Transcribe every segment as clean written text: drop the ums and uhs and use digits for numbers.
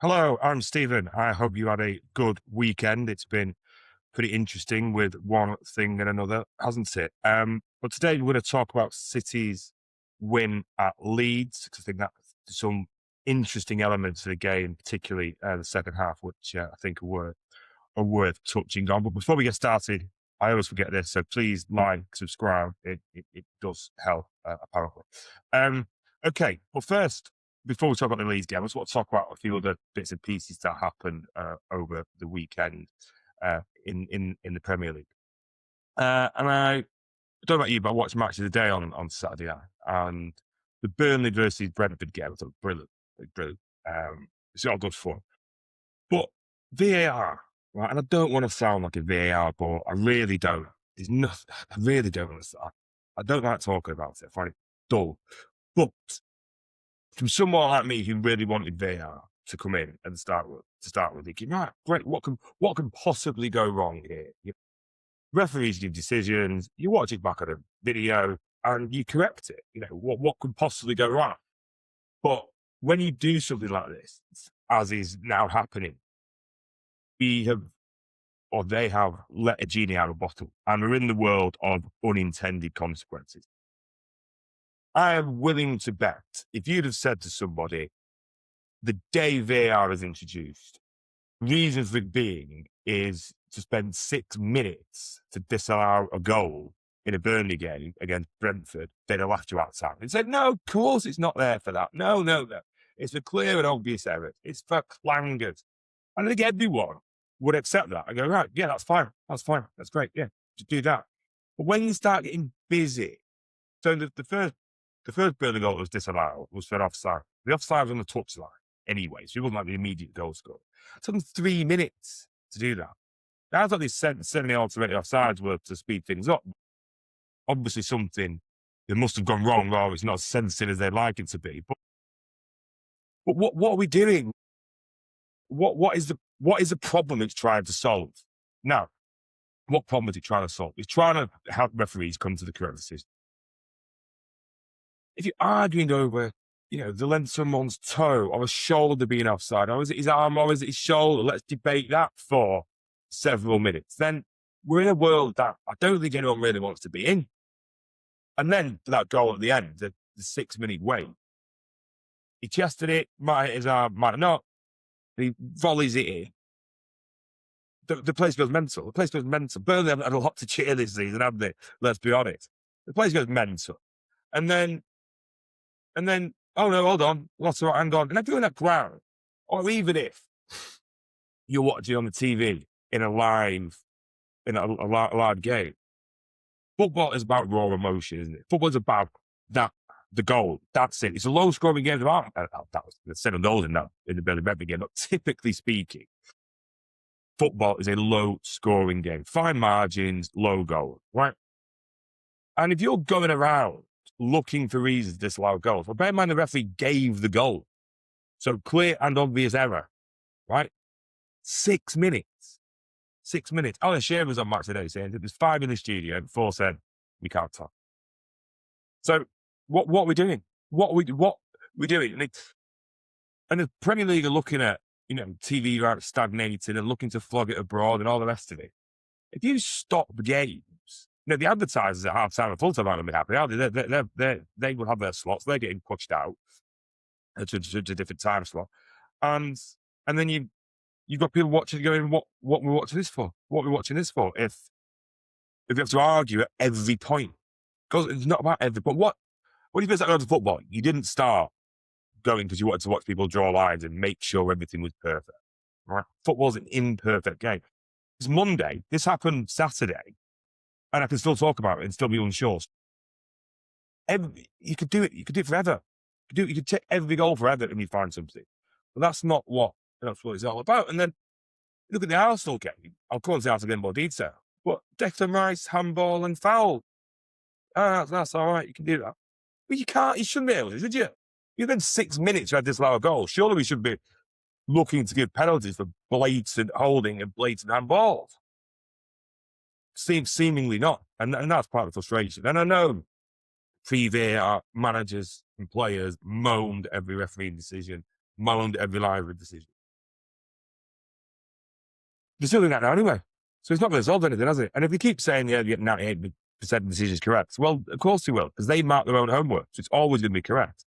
Hello, I'm Stephen. I hope you had a good weekend. It's been pretty interesting with one thing and another, hasn't it? But today we're going to talk about City's win at Leeds, because I think that's some interesting elements of the game, particularly the second half, which I think are worth touching on. But before we get started, I always forget this, so please like, subscribe. It does help, apparently. Okay, well, first, before we talk about the Leeds game, I just want to talk about a few other bits and pieces that happened over the weekend in the Premier League. And I don't know about you, but I watched Match of the Day on Saturday night, and the Burnley versus Brentford game was brilliant, brilliant. It's all good fun. But VAR, right? And I don't want to sound like a VAR, but I really don't. There's nothing. I really don't understand. I don't like talking about it. I find it dull. But from someone like me who really wanted VAR to come in and start with, thinking, right, great, what can possibly go wrong here? Referees give decisions, you watch it back on a video, and you correct it. What could possibly go wrong? But when you do something like this, as is now happening, we have, or they have, let a genie out of a bottle, and we're in the world of unintended consequences. I am willing to bet, if you'd have said to somebody, the day VAR is introduced, reason for it being is to spend 6 minutes to disallow a goal in a Burnley game against Brentford, they'd have laughed you outside and said, no, of course it's not there for that. No. It's a clear and obvious error. It's for clangers. And I think everyone would accept that and go, right, yeah, that's fine. That's great. Yeah, to do that. But when you start getting busy, so the first Burnley goal that was disallowed was for offside. The offside was on the touchline anyway, so it wasn't like the immediate goal score. It took them 3 minutes to do that. Now, I thought they sent the alternative offsides were to speed things up. Obviously, something that must have gone wrong, or it's not as sensitive as they'd like it to be. But what are we doing? What is the problem it's trying to solve? Now, what problem is it trying to solve? It's trying to help referees come to the correct decision. If you're arguing over, the length of someone's toe or a shoulder being offside, or is it his arm or is it his shoulder, let's debate that for several minutes. Then we're in a world that I don't think anyone really wants to be in. And then that goal at the end, the 6 minute wait, he chested it, might hit his arm, might not. He volleys it in. The place goes mental. Burnley haven't had a lot to cheer this season, have they? Let's be honest. The place goes mental. And then, oh no, hold on, hang on. And if you're in that ground, or even if you're watching on the TV in a live game, football is about raw emotion, isn't it? Football is about the goal. That's it. It's a low scoring game. That was the 7 goals in the Burnley Brentford game. But typically speaking, football is a low scoring game. Fine margins, low goal, right? And if you're going around looking for reasons to disallow goals, well, bear in mind the referee gave the goal. So clear and obvious error, right? 6 minutes. 6 minutes. Alan Shearer was on Match today saying there's 5 in the studio and 4 said we can't talk. So what are we doing? What we doing? And the Premier League are looking at, TV rights stagnating and looking to flog it abroad and all the rest of it. If you stop games, the advertisers at half time and full time aren't going to be happy. They will have their slots. They're getting pushed out to a different time slot. And then you've got people watching going, what we're watching this for? What we're watching this for? If you have to argue at every point, because it's not about every point. What do you think about football? You didn't start going because you wanted to watch people draw lines and make sure everything was perfect. Right? Football's an imperfect game. It's Monday. This happened Saturday, and I can still talk about it and still be unsure. You could do it. You could do it forever. You could take every goal forever and you find something. But that's not what it's all about. And then look at the Arsenal game. I'll come on to the Arsenal game in more detail. But Declan Rice, handball and foul. That's all right. You can do that. But you can't. You shouldn't be able to, should you? You've been 6 minutes to have disallow a goal. Surely we should be looking to give penalties for blatant holding and blatant handballs. Seemingly not. And that's part of the frustration. And I know pre-VAR managers and players moaned every referee decision, moaned every live decision. They're still doing that now anyway. So it's not going to solve anything, has it? And if they keep saying, yeah, you get 98% of the decisions correct, well, of course they will, because they mark their own homework. So it's always going to be correct.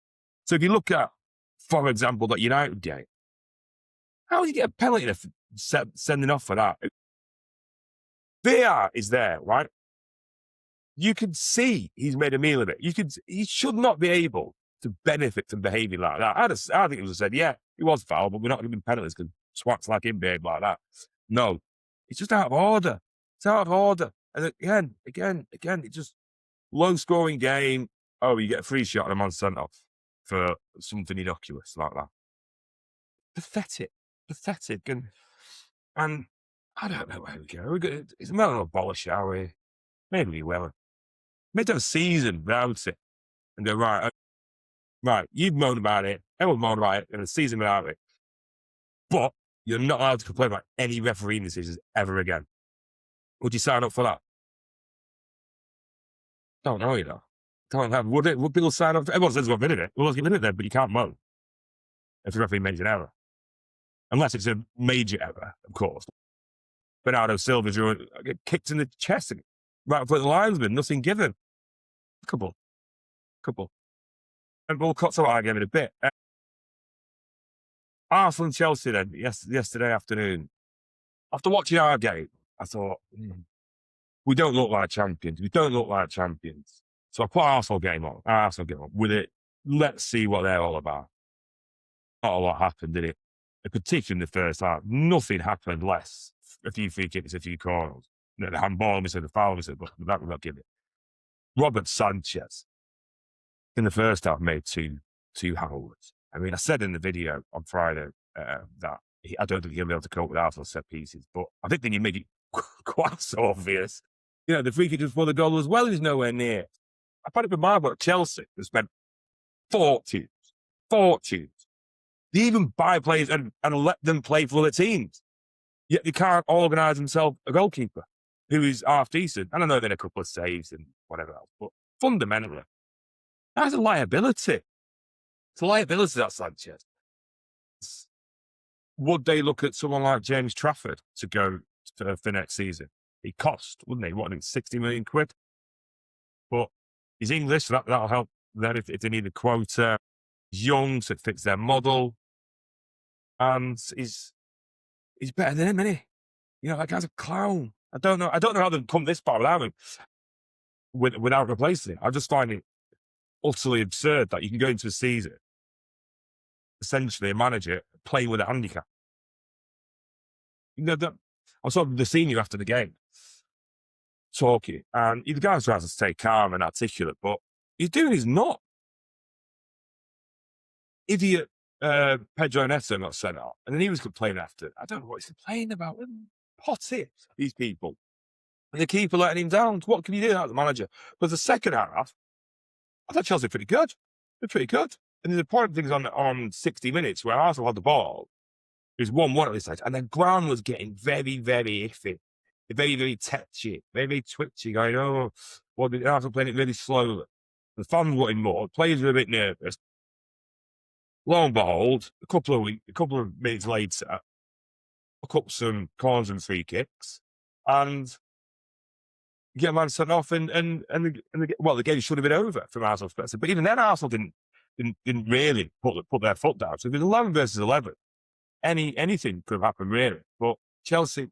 So if you look at, for example, that United game, how do you get a penalty sending off for that? VAR is there, right? You can see he's made a meal of it. He should not be able to benefit from behaving like that. I think it was said, yeah, he was foul, but we're not giving penalties because swats like him behave like that. No, it's just out of order. It's out of order. And again, it's just low-scoring game. Oh, you get a free shot and a man sent off for something innocuous like that. Pathetic. And I don't know where we go. It's a matter of abolish, shall we? Maybe we will. Maybe have a season without it and go, right, you've moaned about it, everyone's moaned about it, and a season without it. But you're not allowed to complain about any refereeing decisions ever again. Would you sign up for that? Don't know, you know. Don't have. Would people sign up? Everyone says we're in it. Well, let's get rid of it, but you can't moan if the referee makes an error. Unless it's a major error, of course. Bernardo Silva's get kicked in the chest right in front of the linesman, nothing given. A couple. And we'll cut to our game in a bit. Arsenal and Chelsea then, yesterday afternoon. After watching our game, I thought, we don't look like champions. So I put Arsenal game on with it. Let's see what they're all about. Not a lot happened, did it? Particularly in the first half. Nothing happened less. A few free kicks, a few corners. The handball, the foul, but that would not give it. Robert Sanchez, in the first half, made two handballs. I mean, I said in the video on Friday that I don't think he'll be able to cope with Arsenal set pieces, but I think then you make it quite so obvious. You know, the free kick just before the goal as well is nowhere near. I find it remarkable at Chelsea, they spent fortunes. They even buy players and let them play for other teams. Yet they can't organise themselves a goalkeeper who is half decent. And I know they had a couple of saves and whatever else, but fundamentally, that's a liability. It's a liability, that Sanchez. Would they look at someone like James Trafford to go for next season? He cost, wouldn't he? What, 60 million quid? But he's English, so that'll help them if they need a quota. He's young, so it fits their model. And he's better than him, isn't he? You know, that guy's a clown. I don't know how they've come this far without him, without replacing him. I just find it utterly absurd that you can go into a season, essentially a manager playing with a handicap. You know, I saw the senior after the game talking, and the guy tries to stay calm and articulate, but he's doing his not. Idiot Pedro Neto got sent off, and then he was complaining after. I don't know what he's complaining about. Potty, these people. And the keeper letting him down. What can you do as the manager? But the second half, I thought Chelsea were pretty good. They're pretty good. And there's a point of things on 60 minutes where Arsenal had the ball. It was 1-1 at this stage. And the ground was getting very, very iffy. Very, very tetchy. Very, very twitchy. Going, Arsenal playing it really slowly. The fans wanted more. Players were a bit nervous. Lo and behold, a couple of minutes later, I cut some corners and free kicks, and get a man sent off, and the game should have been over from Arsenal's perspective. But even then, Arsenal didn't really put their foot down. So if it was 11 versus 11, anything could have happened really. But Chelsea,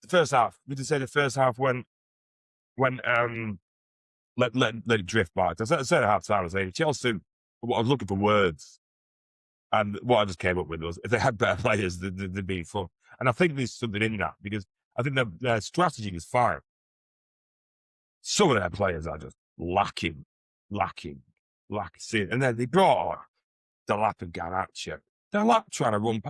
the first half, we could say the first half when let it drift by. I said at half time, I was saying Chelsea. I was looking for words, and what I just came up with was if they had better players, they'd be fun. And I think there's something in that, because I think their strategy is fine. Some of their players are just lacking. And then they brought on Delap and Garnacho. Delap trying to run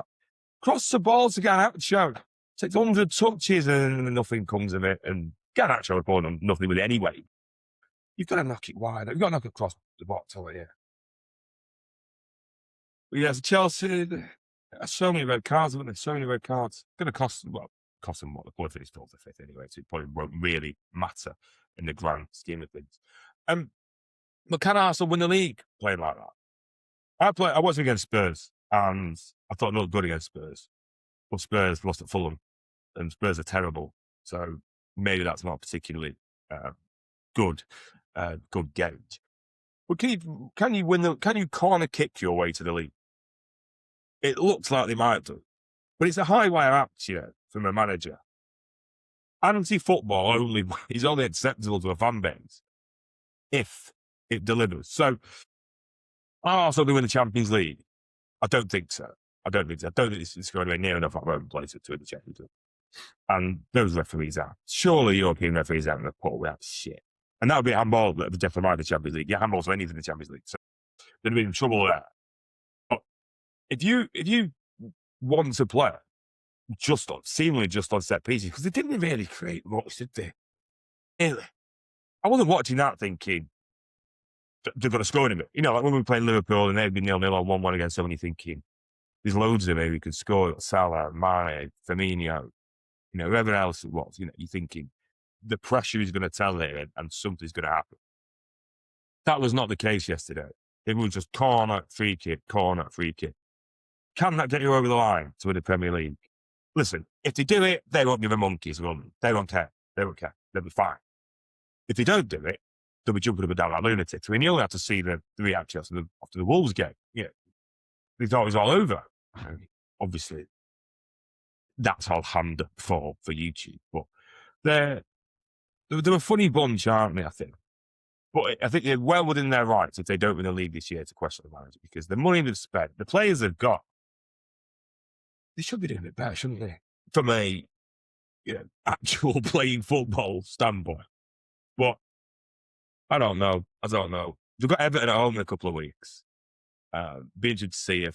cross the ball to Garnacho. Takes 100 touches and nothing comes of it. And Garnacho was pulling on nothing with it anyway. You've got to knock it wide. You've got to knock it across the bottom of it. Yes, Chelsea, so many red cards, haven't they? So many red cards. Going to cost them what the point finished 4th or 5th anyway, so it probably won't really matter in the grand scheme of things. But can Arsenal win the league playing like that? I was against Spurs, and I thought it looked good against Spurs. But Spurs lost at Fulham, and Spurs are terrible. So maybe that's not particularly good gauge. But can you win can you corner kick your way to the league? It looks like they might do, but it's a high wire act, from a manager. Anti-football is only acceptable to a fan base if it delivers. So, Arsenal to win the Champions League? I don't think so. I don't think it's going to be near enough at home place to win the Champions League. And those referees are. Surely European referees aren't going to put away that shit. And that would be handball that would definitely mind the Champions League. Yeah, handball's for anything in the Champions League. So they'd be in trouble there. But if you want to play seemingly just on set pieces, because they didn't really create much, did they? Really? I wasn't watching that thinking they're going to score in it. Like when we played Liverpool and they'd be 0-0 or 1-1 against someone, you're thinking, there's loads of them who can score. Salah, Mane, Firmino, whoever else it was, you're thinking the pressure is going to tell it and something's going to happen. That was not the case yesterday. It was just corner, free kick. Can that get you over the line to win the Premier League? Listen, if they do it, they won't give a monkey's run. They won't care. They'll be fine. If they don't do it, they'll be jumping up and down like lunatics. I mean, you only have to see the reaction after the Wolves game. They thought it was all over. Obviously, that's all hammed up for YouTube. But they're a funny bunch, aren't they, I think? But I think they're well within their rights if they don't win the league this year to question the manager, because the money they've spent, the players they've got, they should be doing it better, shouldn't they? From a actual playing football standpoint. But I don't know. They've got Everton at home in a couple of weeks. Be interested to see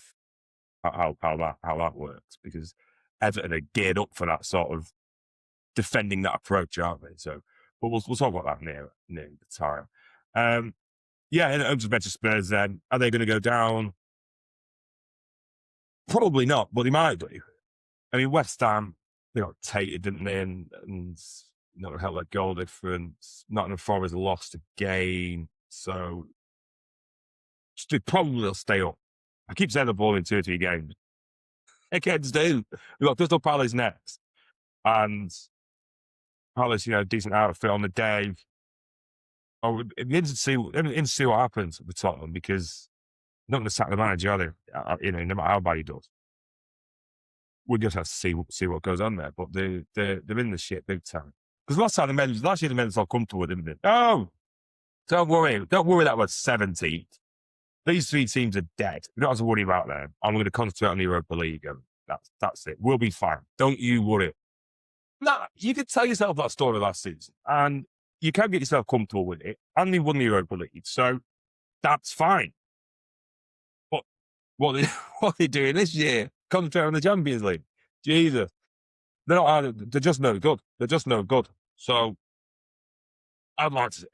how that works, because Everton are geared up for that sort of defending that approach, aren't they? So, but we'll talk about that near the time. In terms of Manchester Spurs, then are they going to go down? Probably not, but they might do. I mean, West Ham, they got tated, didn't they? And not help that goal difference. Nottingham Forest lost a game, so they probably will stay up. I keep saying the ball in 2 or 3 games. Heckheads do. We've got Crystal Palace next, and Palace, decent outfit on the day. It'd be interesting to see what happens with Tottenham, because not going to sack the manager, are they? No matter how bad he does. We just have to see what goes on there. But they're in the shit big time. Because last year they made us all comfortable, didn't they? Oh, don't worry that we're 17th. These 3 teams are dead. We don't have to worry about them. I'm going to concentrate on the Europa League, and that's it. We'll be fine. Don't you worry. Nah, you could tell yourself that story last season, and you can get yourself comfortable with it. And they won the Europa League, so that's fine. But what they're doing this year, concentrate on the Champions League. Jesus. They're just no good. They're just no good. So I'd like to say,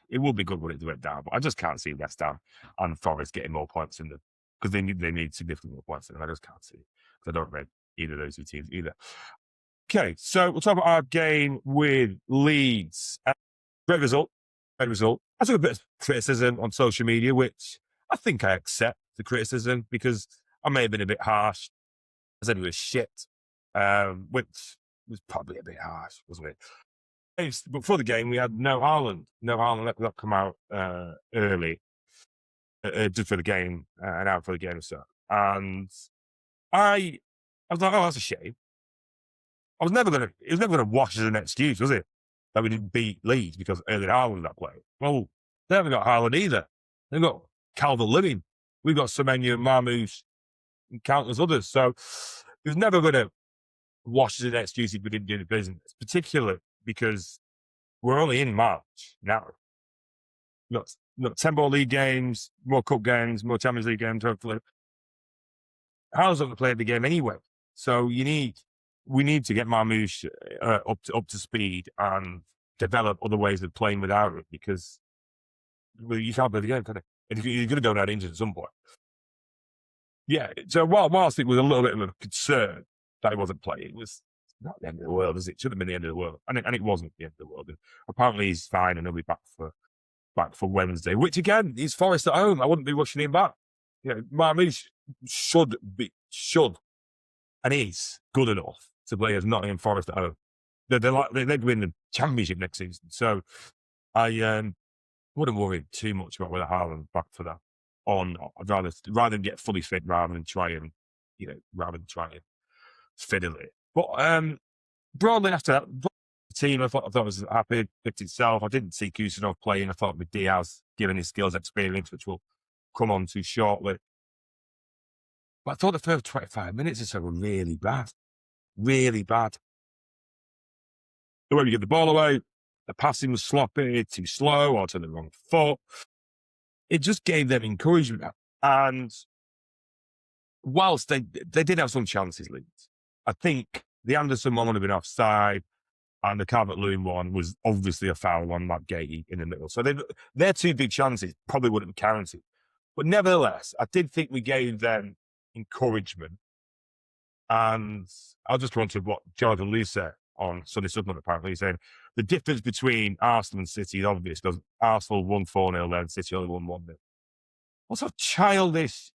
it would be good when it went down, but I just can't see West Ham and Forest getting more points in them, because they need significant more points in them. I just can't see it, because I don't rate either of those 2 teams either. Okay, so we'll talk about our game with Leeds. Great result. I took a bit of criticism on social media, which I think I accept the criticism, because I may have been a bit harsh. I said it was shit, which was probably a bit harsh, wasn't it? Before the game, we had no Haaland. Let that come out early, just for the game, an hour for the game or so. And I was like, oh, that's a shame. It was never going to wash as an excuse, was it? That we didn't beat Leeds because Erling Haaland that play. Well, they haven't got Haaland either. They've got Calvert-Lewin. We've got Semenyo, Marmoush, and countless others. So it was never going to wash as an excuse if we didn't do the business, particularly because we're only in March now. Not 10 more league games, more cup games, more Champions League games, hopefully. Haaland's not going to play the game anyway. So we need to get Marmoush up to speed and develop other ways of playing without it, because you can't play the game, can you? And you're going to go down injured at some point. Yeah, so whilst it was a little bit of a concern that he wasn't playing, it was not the end of the world, is it? It should have been the end of the world. And it wasn't the end of the world. And apparently he's fine and he'll be back for Wednesday, which again, he's Forest at home. I wouldn't be rushing him back. Marmoush should and he's good enough to play as Nottingham Forest at home. They'd win the championship next season. So I wouldn't worry too much about whether Haaland's back for that or not. I'd rather get fully fit rather than try and fiddle it. But broadly after that, the team I thought was happy, picked itself. I didn't see Kusanov playing. I thought with Diaz, given his skills experience, which we'll come on to shortly. But I thought the first 25 minutes or so were really bad. Really bad. The way we get the ball away, the passing was sloppy, too slow, or to the wrong foot. It just gave them encouragement. And whilst they did have some chances, Leeds, I think the Anderson one would have been offside, and the Calvert-Lewin one was obviously a foul on Matt Gahey in the middle. So their two big chances probably wouldn't have counted. But nevertheless, I did think we gave them encouragement. And I just wanted what Jordan Lee said on Sunday Sunderland, apparently, saying the difference between Arsenal and City is obvious because Arsenal won 4-0 then, City only won 1-0. What sort of childish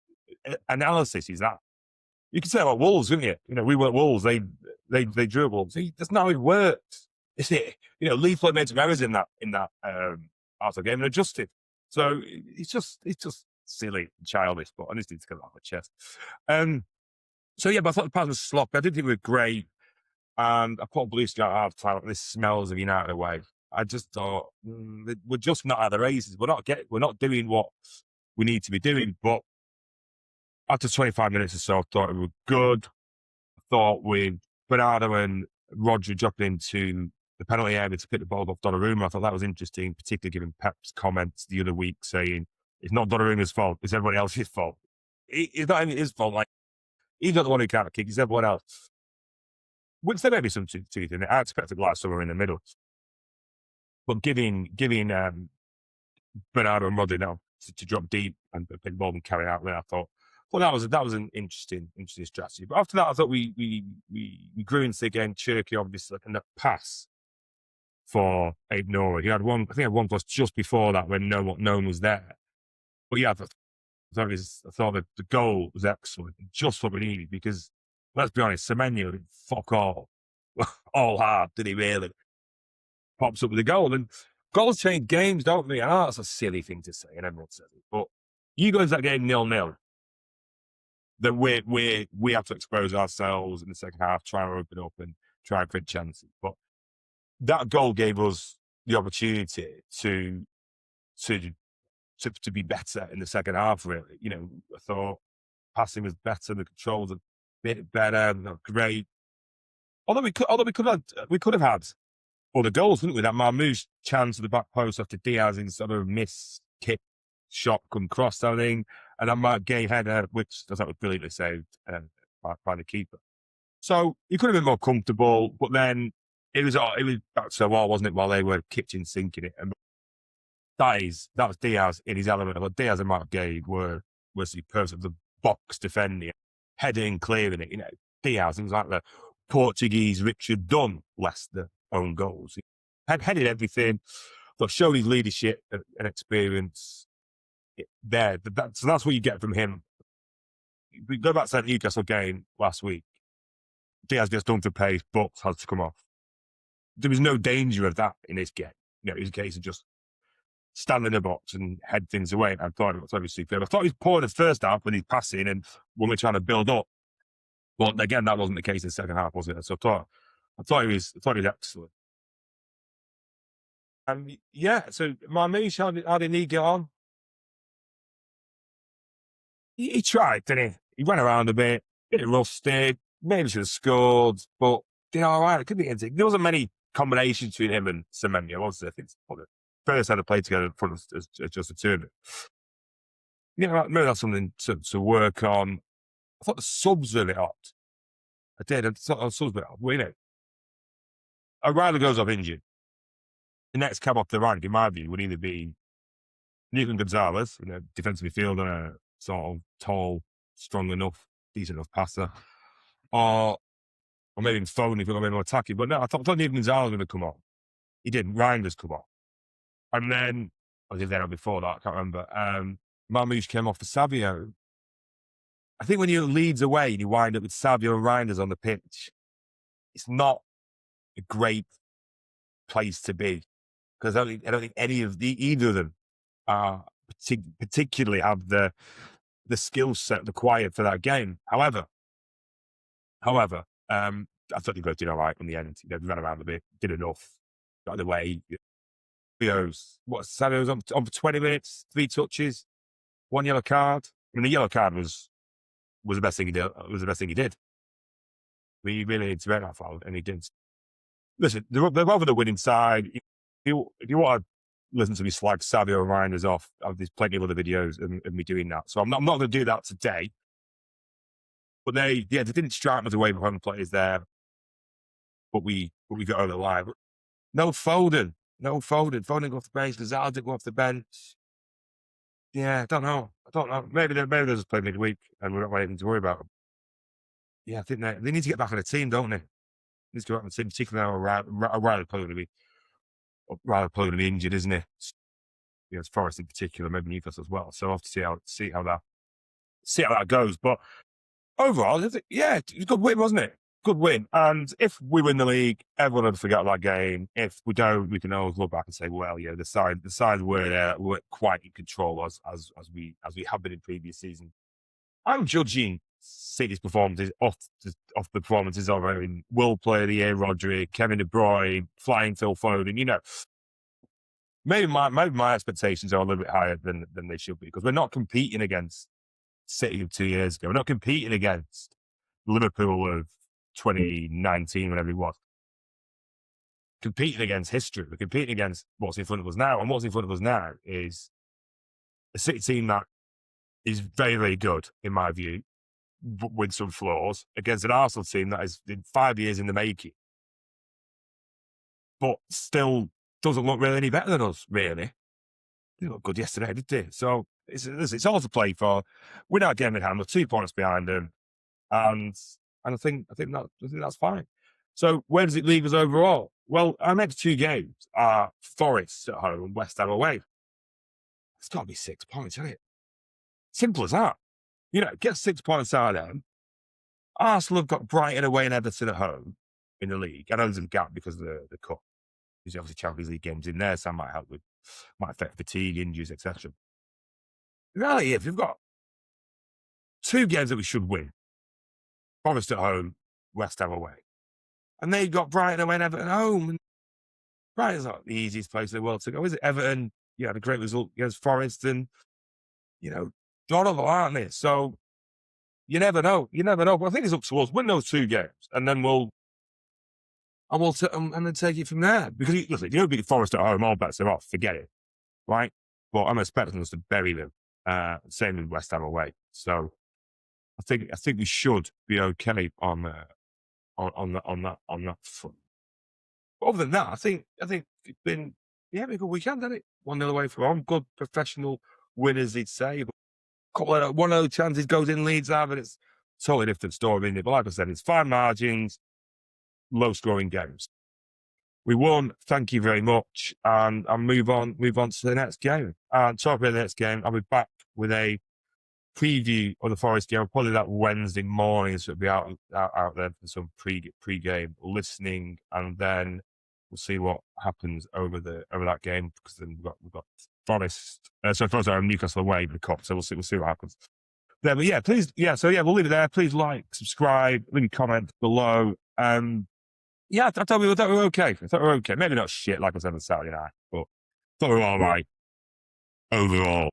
analysis is that? You can say about Wolves, couldn't you? We weren't Wolves. They drew Wolves. That's not how it works. Is it? Leaflet made some errors in that Arsenal game and adjusted. So it's just silly, childish, but I just need to get it off my chest. So yeah, but I thought the pass was sloppy. I didn't think we were great. And I put Blue Sky at half time. This smells of United away. I just thought we're just not at the races. We're not doing what we need to be doing. But after 25 minutes or so, I thought we were good. I thought with Bernardo and Roger dropping into the penalty area to pick the ball off Donnarumma, I thought that was interesting, particularly given Pep's comments the other week saying it's not Donnarumma's fault, it's everybody else's fault. It's not even his fault. Like, he's not the one who can't kick, it's everyone else. Which there may be some truth in it. I expected like somewhere in the middle. But giving Bernardo and Rodri now to drop deep and pick the ball and carry out there, I thought, well, that was an interesting strategy. But after that, I thought we grew into the game. Cherky, obviously, and the pass for Abe Nora. He had one, I think, one plus just before that when no one was there. But yeah, I thought that the goal was excellent, just what we needed. Because let's be honest, Semenyo didn't fuck all hard, did he really? Pops up with a goal, and goals change games, don't they? I know that's a silly thing to say, and everyone says it, but you go into that game 0-0. That we have to expose ourselves in the second half, try and open up and try and create chances. But that goal gave us the opportunity to be better in the second half. Really, I thought passing was better, the controls a bit better, not great. Although we could have had other goals, didn't we? That Marmoush chance at the back post after Diaz in sort of miss kick shot come cross, I think, and that Mark Gay header, which I thought was brilliantly saved by the keeper. So he could have been more comfortable, but then it was back to all, wasn't it? While they were kitchen sinking it, and that was Diaz in his element. But Diaz and Mark Gay were superb. The box defending, heading, clearing it. Diaz was like the Portuguese Richard Dunn, less the own goals. He had headed everything, but showed his leadership and experience there. So that's what you get from him. We go back to that Newcastle game last week. Diaz gets done for pace, but has to come off. There was no danger of that in this game. It was a case of just stand in the box and head things away. I thought it was superb. I thought he was poor in the first half when he's passing and when we're trying to build up. But again, that wasn't the case in the second half, was it? So I thought he was excellent. And yeah, so Marmoush, how did he get on? He tried, didn't he? He went around a bit rusty, maybe should have scored, but did all right. It could be anything. There wasn't many combinations between him and Semenyo, was there? I think the first had to play together in front as just the two of them. Maybe that's something to work on. I thought the subs were a bit odd. I did. I thought the subs were a bit odd. Well, O'Reilly goes off injured. The next cab off the rank, in my view, would either be Nathan Gonzalez, defensive midfielder, sort of tall, strong enough, decent enough passer, or maybe Foden if we're going to be more attacking. But no, I thought Nathan Gonzalez was going to come on. He didn't. Reinders come on. And then, I was there before that, I can't remember. Marmoush came off for Savio. I think when you're Leeds away and you wind up with Savio and Reinders on the pitch, it's not a great place to be, because I don't think either of them particularly have the skill set required for that game. However, I thought they both did all right in the end. They ran around a bit, did enough, got the way. Savio's on for 20 minutes, 3 touches, 1 yellow card. I mean, the yellow card was the best thing he did. Was the best thing he did. I mean, he really needs to make that foul, and he did. Listen, they're over the winning side. If you want to listen to me slag Savio and Reinders off, there's plenty of other videos of me doing that. So I'm not going to do that today. But they didn't strike us away with home players there. But we got over the line. No Foden. Foden go off the bench. Lazard didn't go off the bench. Yeah, I don't know. Maybe they'll just play midweek and we're not anything to worry about. Yeah, I think they need to get back on the team, don't they? They need to get back on the team, particularly now O'Reilly's probably going to be injured, isn't he? Yeah, it's Forest in particular, maybe Newcastle as well. So I'll have to see how that goes. But overall, it's a good win, wasn't it? Good win. And if we win the league, everyone will forget that game. If we don't, we can always look back and say, well, yeah, the side were quite in control as we have been in previous seasons. I'm judging City's performances off the performances of Will Player of the Year, Rodri, Kevin De Bruyne, Flying Phil Foden. You know, maybe my expectations are a little bit higher than they should be, because we're not competing against City of 2 years ago. We're not competing against Liverpool of 2019, whatever it was. Competing against history. We're competing against what's in front of us now. And what's in front of us now is a City team that is very, very good, in my view, with some flaws, against an Arsenal team that is 5 years in the making, but still doesn't look really any better than us, really. They looked good yesterday, didn't they? So it's all to play for. We're not getting in hand. We're 2 points behind them. And I think that's fine. So where does it leave us overall? Well, our next 2 games are Forest at home and West Ham away. It's got to be 6 points, isn't it? Simple as that. You know, get 6 points out of them. Arsenal have got Brighton away and Everton at home in the league. I know there's a gap because of the cup. There's obviously Champions League games in there, so that might affect fatigue, injuries, etc. The reality is, we've got 2 games that we should win. Forest at home, West Ham away. And they've got Brighton away and Everton at home. And Brighton's not the easiest place in the world to go, is it? Everton, had a great result against Forest, and, horrible, aren't they? So you never know. But I think it's up to us. Win those 2 games, and then and then take it from there. Because listen, if you don't beat Forest at home, all bets are off. Forget it, right? But I'm expecting us to bury them. Same with West Ham away. So I think we should be okay on that front. But other than that, I think it's been a good weekend, hasn't it? 1-0 away from home. Good professional winners, they'd say. But a couple of 1-0 chances goes in, Leeds have, and it's a totally different story, isn't it? But like I said, it's fine margins, low scoring games. We won, thank you very much, and I'll move on to the next game. And talking about the next game, I'll be back with a preview of the Forest game, probably that Wednesday morning, so it'll be out there for some pre-game listening, and then we'll see what happens over that game, because then we've got Forest, Newcastle away in the cup, so we'll see what happens. Yeah, but please, we'll leave it there. Please like, subscribe, leave a comment below. I thought we were okay. Maybe not shit like I said on Saturday night, but I thought we were all right overall.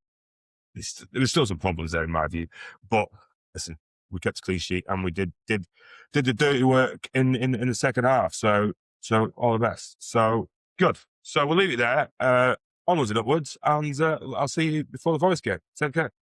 There was still some problems there in my view, but listen, we kept a clean sheet and we did the dirty work in the second half. So all the best. So good. So we'll leave it there. Onwards and upwards, and I'll see you before the Forest game. Take care.